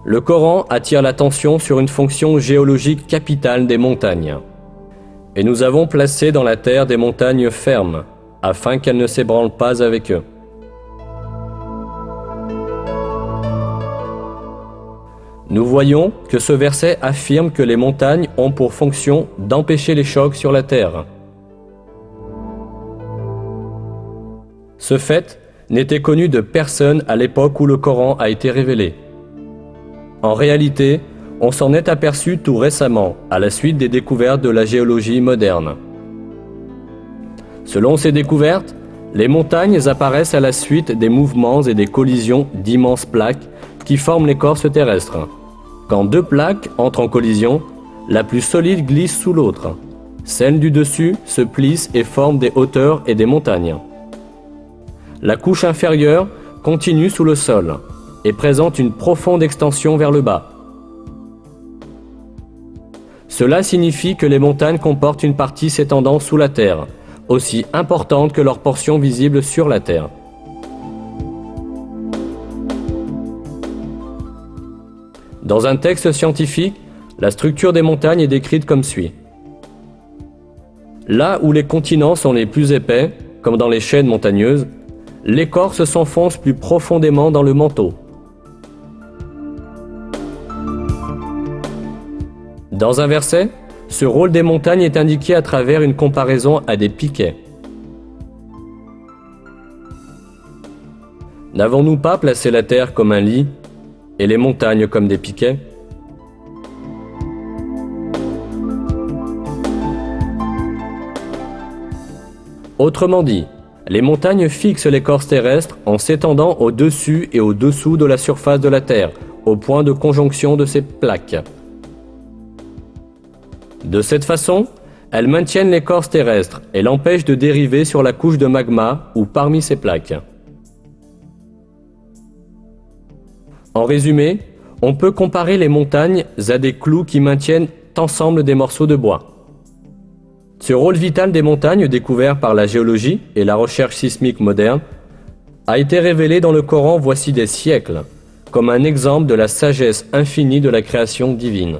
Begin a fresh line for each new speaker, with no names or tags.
Le Coran attire l'attention sur une fonction géologique capitale des montagnes. Et nous avons placé dans la terre des montagnes fermes, afin qu'elles ne s'ébranlent pas avec eux. Nous voyons que ce verset affirme que les montagnes ont pour fonction d'empêcher les chocs sur la terre. Ce fait n'était connu de personne à l'époque où le Coran a été révélé. En réalité, on s'en est aperçu tout récemment, à la suite des découvertes de la géologie moderne. Selon ces découvertes, les montagnes apparaissent à la suite des mouvements et des collisions d'immenses plaques qui forment l'écorce terrestre. Quand deux plaques entrent en collision, la plus solide glisse sous l'autre. Celle du dessus se plisse et forme des hauteurs et des montagnes. La couche inférieure continue sous le sol et présente une profonde extension vers le bas. Cela signifie que les montagnes comportent une partie s'étendant sous la terre, aussi importante que leur portion visible sur la terre. Dans un texte scientifique, la structure des montagnes est décrite comme suit. Là où les continents sont les plus épais, comme dans les chaînes montagneuses, l'écorce s'enfonce plus profondément dans le manteau. Dans un verset, ce rôle des montagnes est indiqué à travers une comparaison à des piquets. N'avons-nous pas placé la terre comme un lit et les montagnes comme des piquets? Autrement dit, les montagnes fixent l'écorce terrestre en s'étendant au-dessus et au-dessous de la surface de la Terre, au point de conjonction de ces plaques. De cette façon, elles maintiennent l'écorce terrestre et l'empêchent de dériver sur la couche de magma ou parmi ces plaques. En résumé, on peut comparer les montagnes à des clous qui maintiennent ensemble des morceaux de bois. Ce rôle vital des montagnes, découvert par la géologie et la recherche sismique moderne, a été révélé dans le Coran voici des siècles, comme un exemple de la sagesse infinie de la création divine.